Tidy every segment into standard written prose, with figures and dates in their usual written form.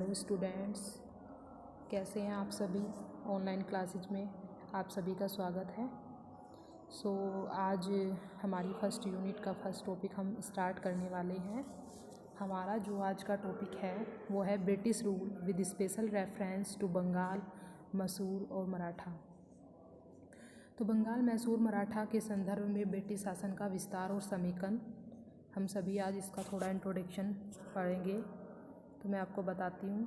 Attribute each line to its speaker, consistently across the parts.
Speaker 1: Hello students, कैसे हैं आप सभी। ऑनलाइन क्लासेज में आप सभी का स्वागत है। आज हमारी फर्स्ट यूनिट का फर्स्ट टॉपिक हम स्टार्ट करने वाले हैं। हमारा जो आज का टॉपिक है वो है British rule with special reference to Bengal, Mysore और मराठा। तो बंगाल, मैसूर, मराठा के संदर्भ में ब्रिटिश शासन का विस्तार और समेकन, हम सभी आज इसका थोड़ा इंट्रोडक्शन पढ़ेंगे। तो मैं आपको बताती हूँ।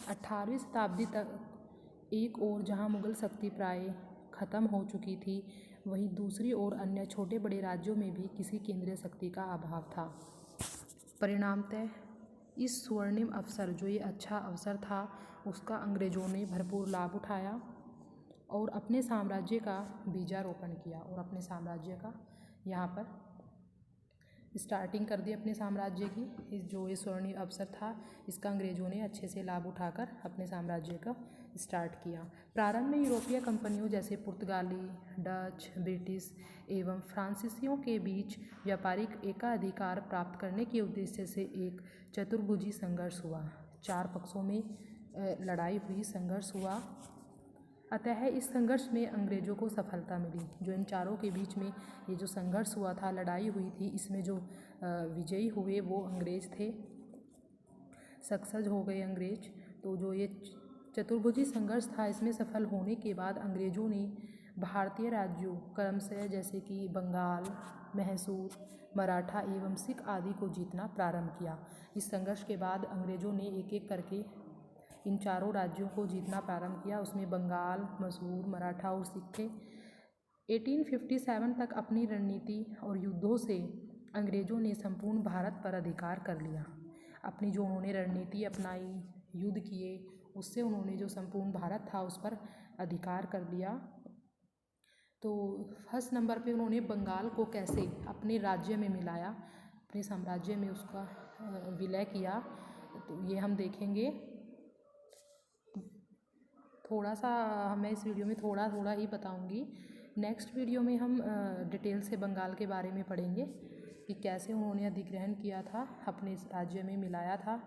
Speaker 1: 18वीं शताब्दी तक एक ओर जहाँ मुग़ल शक्ति प्राय ख़त्म हो चुकी थी, वहीं दूसरी ओर अन्य छोटे बड़े राज्यों में भी किसी केंद्रीय शक्ति का अभाव था। परिणामतः इस स्वर्णिम अवसर, जो ये अच्छा अवसर था, उसका अंग्रेज़ों ने भरपूर लाभ उठाया और अपने साम्राज्य का बीजारोपण किया और अपने साम्राज्य का यहाँ पर स्टार्टिंग कर दी अपने साम्राज्य की। इस जो ये स्वर्णिम अवसर था, इसका अंग्रेज़ों ने अच्छे से लाभ उठाकर अपने साम्राज्य का स्टार्ट किया। प्रारंभ में यूरोपीय कंपनियों जैसे पुर्तगाली, डच, ब्रिटिश एवं फ्रांसीसियों के बीच व्यापारिक एकाधिकार प्राप्त करने के उद्देश्य से एक चतुर्भुजी संघर्ष हुआ। 4 पक्षों में लड़ाई हुई, संघर्ष हुआ। अतः इस संघर्ष में अंग्रेज़ों को सफलता मिली। जो इन चारों के बीच में ये जो संघर्ष हुआ था, लड़ाई हुई थी, इसमें जो विजयी हुए वो अंग्रेज़ थे, सक्सेस हो गए अंग्रेज। तो जो ये चतुर्भुजी संघर्ष था, इसमें सफल होने के बाद अंग्रेज़ों ने भारतीय राज्यों क्रमशः जैसे कि बंगाल, मैसूर, मराठा एवं सिख आदि को जीतना प्रारंभ किया। इस संघर्ष के बाद अंग्रेज़ों ने एक एक करके इन चारों राज्यों को जीतना प्रारंभ किया। उसमें बंगाल, मैसूर, मराठा और सिख थे। 1857 तक अपनी रणनीति और युद्धों से अंग्रेज़ों ने संपूर्ण भारत पर अधिकार कर लिया। अपनी जो उन्होंने रणनीति अपनाई, युद्ध किए, उससे उन्होंने जो संपूर्ण भारत था उस पर अधिकार कर लिया। तो फर्स्ट नंबर पे उन्होंने बंगाल को कैसे अपने राज्य में मिलाया, अपने साम्राज्य में उसका विलय किया, तो ये हम देखेंगे। थोड़ा सा मैं इस वीडियो में थोड़ा ही बताऊंगी। नेक्स्ट वीडियो में हम डिटेल से बंगाल के बारे में पढ़ेंगे कि कैसे उन्होंने अधिग्रहण किया था, अपने राज्य में मिलाया था।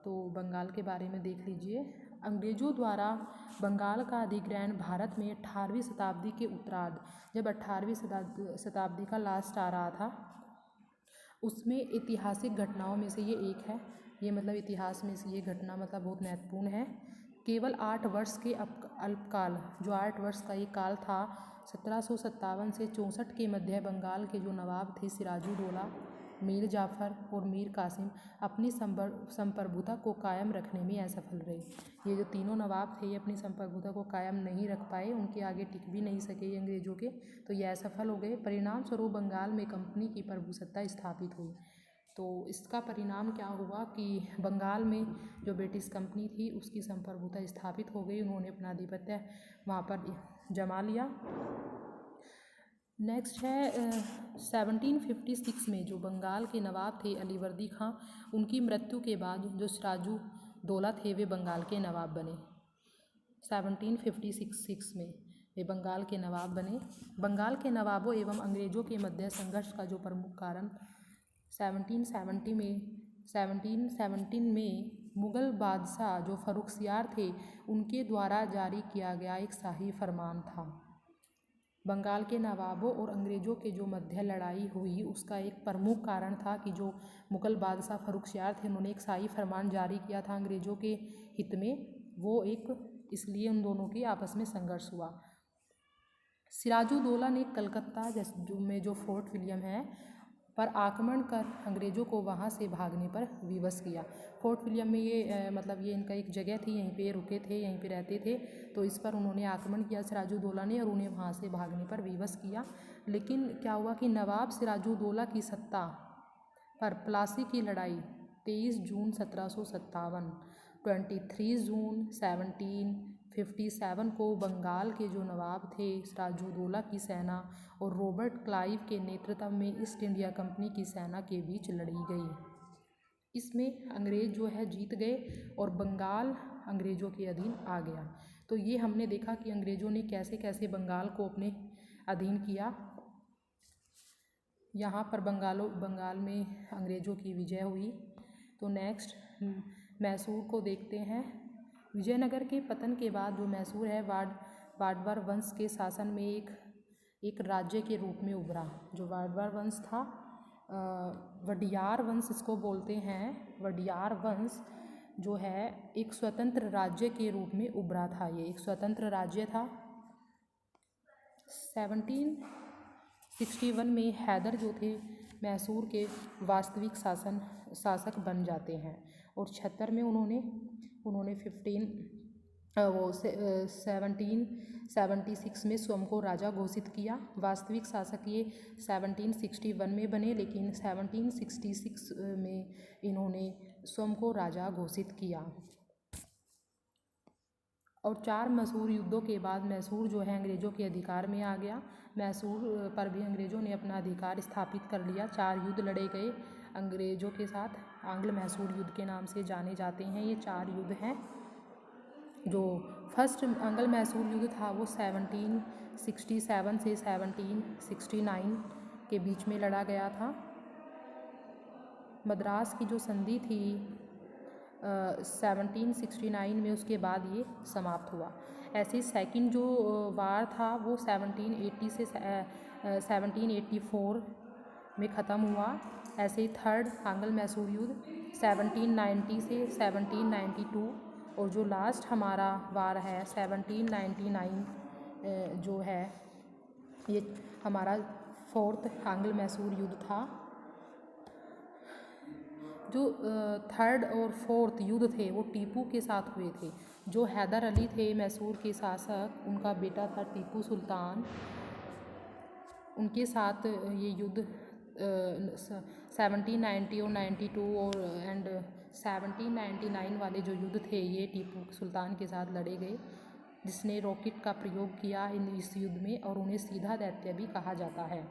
Speaker 1: तो बंगाल के बारे में देख लीजिए। अंग्रेज़ों द्वारा बंगाल का अधिग्रहण भारत में 18वीं शताब्दी के उत्तरार्ध, जब 18वीं शताब्दी का लास्ट आ रहा था, उसमें ऐतिहासिक घटनाओं में से ये एक है। ये मतलब इतिहास में से ये घटना मतलब बहुत महत्वपूर्ण है। केवल 8 वर्ष के अल्पकाल, जो 8 वर्ष का ये काल था, 1757 से 64 के मध्य बंगाल के जो नवाब थे सिराजुद्दौला, मीर जाफ़र और मीर कासिम, अपनी संप्रभुता को कायम रखने में असफल रहे। ये जो तीनों नवाब थे, ये अपनी संप्रभुता को कायम नहीं रख पाए, उनके आगे टिक भी नहीं सके ये अंग्रेज़ों के, तो ये असफल हो गए। परिणाम स्वरूप बंगाल में कंपनी की प्रभुसत्ता स्थापित हुई। तो इसका परिणाम क्या हुआ कि बंगाल में जो ब्रिटिश कंपनी थी उसकी संप्रभुता स्थापित हो गई, उन्होंने अपना आधिपत्य वहाँ पर जमा लिया। नेक्स्ट है 1756 में जो बंगाल के नवाब थे अलीवर्दी खां, उनकी मृत्यु के बाद जो सिराजुद्दौला थे वे बंगाल के नवाब बने। 1756 में वे बंगाल के नवाब बने। बंगाल के नवाबों एवं अंग्रेज़ों के मध्य संघर्ष का जो प्रमुख कारण 1717 में मुग़ल बादशाह जो फ़र्रुखसियार थे, उनके द्वारा जारी किया गया एक शाही फरमान था। बंगाल के नवाबों और अंग्रेज़ों के जो मध्य लड़ाई हुई, उसका एक प्रमुख कारण था कि जो मुग़ल बादशाह फ़र्रुखसियार थे, उन्होंने एक शाही फरमान जारी किया था अंग्रेज़ों के हित में। वो एक, इसलिए उन दोनों की आपस में संघर्ष हुआ। सिराजुद्दौला ने कलकत्ता में जो फोर्ट विलियम है पर आक्रमण कर अंग्रेज़ों को वहाँ से भागने पर विवश किया। फोर्ट विलियम में ये मतलब ये इनका एक जगह थी, यहीं पे रुके थे, यहीं पे रहते थे। तो इस पर उन्होंने आक्रमण किया सिराजुद्दौला ने और उन्हें वहाँ से भागने पर विवश किया। लेकिन क्या हुआ कि नवाब सिराजुद्दौला की सत्ता पर प्लासी की लड़ाई 23 जून 1757, 23 जून 1757 को बंगाल के जो नवाब थे सिराजुद्दौला की सेना और रॉबर्ट क्लाइव के नेतृत्व में ईस्ट इंडिया कंपनी की सेना के बीच लड़ी गई। इसमें अंग्रेज़ जो है जीत गए और बंगाल अंग्रेज़ों के अधीन आ गया। तो ये हमने देखा कि अंग्रेज़ों ने कैसे कैसे बंगाल को अपने अधीन किया। यहाँ पर बंगाल में अंग्रेज़ों की विजय हुई। तो नेक्स्ट मैसूर को देखते हैं। विजयनगर के पतन के बाद जो मैसूर है वाडवार वंश के शासन में एक राज्य के रूप में उभरा। जो वाडवार वंश था, वडियार वंश इसको बोलते हैं। वडियार वंश जो है एक स्वतंत्र राज्य के रूप में उभरा था। ये एक स्वतंत्र राज्य था। 1761 में हैदर जो थे मैसूर के वास्तविक शासक बन जाते हैं और 76 में उन्होंने 1776 में स्वयं को राजा घोषित किया। वास्तविक शासक ये 1761 में बने, लेकिन 1766 में इन्होंने स्वयं को राजा घोषित किया। और 4 मैसूर युद्धों के बाद मैसूर जो है अंग्रेज़ों के अधिकार में आ गया। मैसूर पर भी अंग्रेज़ों ने अपना अधिकार स्थापित कर लिया। 4 युद्ध लड़े गए अंग्रेज़ों के साथ, आंग्ल मैसूर युद्ध के नाम से जाने जाते हैं। ये 4 युद्ध हैं। जो फर्स्ट आंग्ल मैसूर युद्ध था वो 1767 से 1769 के बीच में लड़ा गया था। मद्रास की जो संधि थी 1769 में, उसके बाद ये समाप्त हुआ। ऐसे सेकंड जो वार था वो 1780 से 1784 में ख़त्म हुआ। ऐसे ही थर्ड आंग्ल मैसूर युद्ध 1790 से 1792, और जो लास्ट हमारा वार है 1799 जो है ये हमारा फोर्थ आंग्ल मैसूर युद्ध था। जो थर्ड और फोर्थ युद्ध थे वो टीपू के साथ हुए थे। जो हैदर अली थे मैसूर के शासक, उनका बेटा था टीपू सुल्तान, उनके साथ ये युद्ध 1790 और 92 और 1799 वाले जो युद्ध थे ये टीपू सुल्तान के साथ लड़े गए, जिसने रॉकेट का प्रयोग किया इस युद्ध में, और उन्हें सीधा दैत्य भी कहा जाता है।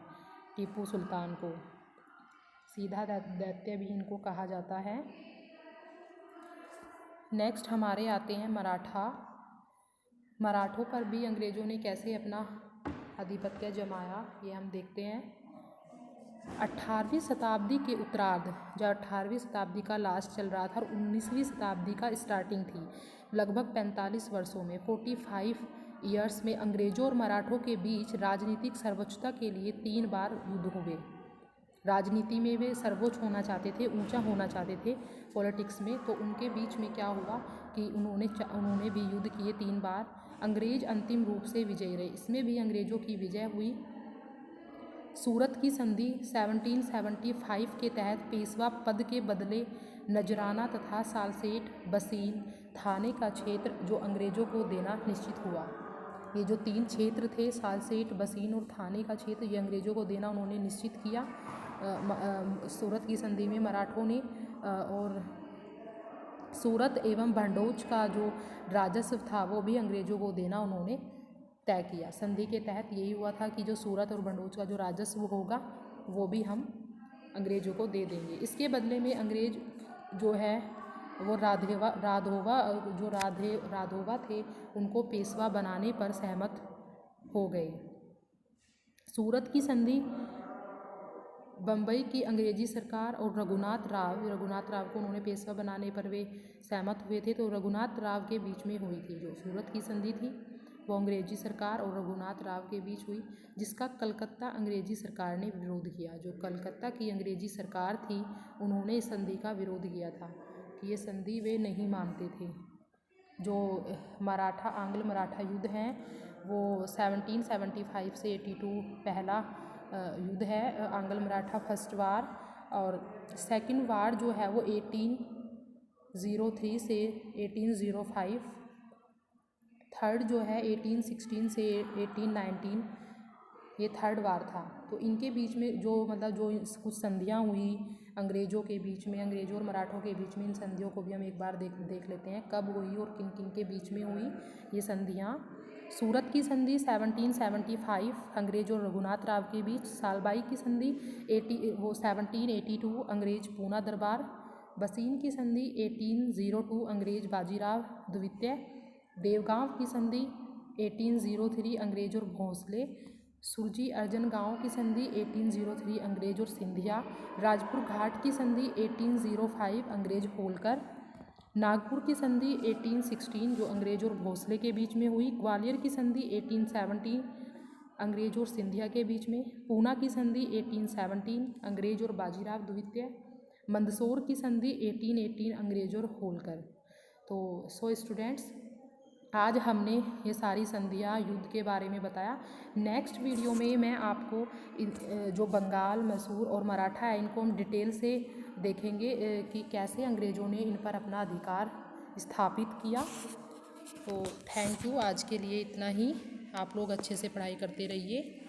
Speaker 1: टीपू सुल्तान को सीधा दैत्य भी इनको कहा जाता है। नेक्स्ट हमारे आते हैं मराठों पर भी अंग्रेज़ों ने कैसे अपना आधिपत्य जमाया, ये हम देखते हैं। 18वीं शताब्दी के उत्तरार्ध, जब 18वीं शताब्दी का लास्ट चल रहा था और 19वीं शताब्दी का स्टार्टिंग थी, लगभग 45 वर्षों में 45 ईयर्स में अंग्रेज़ों और मराठों के बीच राजनीतिक सर्वोच्चता के लिए 3 बार युद्ध हुए। राजनीति में वे सर्वोच्च होना चाहते थे, ऊंचा होना चाहते थे पॉलिटिक्स में, तो उनके बीच में क्या हुआ कि उन्होंने भी युद्ध किए 3 बार। अंग्रेज अंतिम रूप से विजयी रहे, इसमें भी अंग्रेज़ों की विजय हुई। सूरत की संधि 1775 के तहत पेशवा पद के बदले नजराना तथा सालसेट, बसीन, थाने का क्षेत्र जो अंग्रेज़ों को देना निश्चित हुआ। ये जो 3 क्षेत्र थे, सालसेट, बसीन और थाने का क्षेत्र, ये अंग्रेज़ों को देना उन्होंने निश्चित किया। सूरत की संधि में मराठों ने, और सूरत एवं भंडोज का जो राजस्व था वो भी अंग्रेज़ों को देना उन्होंने तय किया। संधि के तहत यही हुआ था कि जो सूरत और भंडोज का जो राजस्व होगा वो भी हम अंग्रेज़ों को दे देंगे। इसके बदले में अंग्रेज़ जो है वो राधोवा थे, उनको पेशवा बनाने पर सहमत हो गए। सूरत की संधि बम्बई की अंग्रेजी सरकार और रघुनाथ राव को उन्होंने पेशवा बनाने पर वे सहमत हुए थे, तो रघुनाथ राव के बीच में हुई थी। जो सूरत की संधि थी वो अंग्रेजी सरकार और रघुनाथ राव के बीच हुई, जिसका कलकत्ता अंग्रेजी सरकार ने विरोध किया। जो कलकत्ता की अंग्रेजी सरकार थी उन्होंने इस संधि का विरोध किया था कि ये संधि वे नहीं मानते थे। जो आंग्ल मराठा युद्ध हैं वो 1775 से 82 पहला युद्ध है, आंग्ल मराठा फर्स्ट वार, और सेकंड वार जो है वो 1803 से 1805, थर्ड जो है 1816 से 1819, ये थर्ड वार था। तो इनके बीच में जो कुछ संधियाँ हुई अंग्रेज़ों के बीच में, अंग्रेज़ों और मराठों के बीच में, इन संधियों को भी हम एक बार देख लेते हैं कब हुई और किन किन के बीच में हुई ये संधियाँ। सूरत की संधि 1775 अंग्रेज और रघुनाथ राव के बीच। सालबाई की संधि 1782 अंग्रेज पूना दरबार। बसीन की संधि 1802 अंग्रेज बाजीराव द्वितीय। देवगांव की संधि 1803 अंग्रेज और भोंसले। सुरजी अर्जन गांव की संधि 1803 अंग्रेज और सिंधिया। राजपुर घाट की संधि 1805 अंग्रेज होलकर। नागपुर की संधि 1816 जो अंग्रेज और भोसले के बीच में हुई। ग्वालियर की संधि 1817 अंग्रेज और सिंधिया के बीच में। पूना की संधि 1817 अंग्रेज और बाजीराव द्वितीय। मंदसौर की संधि 1818 अंग्रेज और होलकर। तो सो स्टूडेंट्स, आज हमने ये सारी संधियाँ युद्ध के बारे में बताया। नेक्स्ट वीडियो में मैं आपको जो बंगाल, मैसूर और मराठा है इनको हम डिटेल से देखेंगे कि कैसे अंग्रेज़ों ने इन पर अपना अधिकार स्थापित किया। तो थैंक यू, आज के लिए इतना ही। आप लोग अच्छे से पढ़ाई करते रहिए।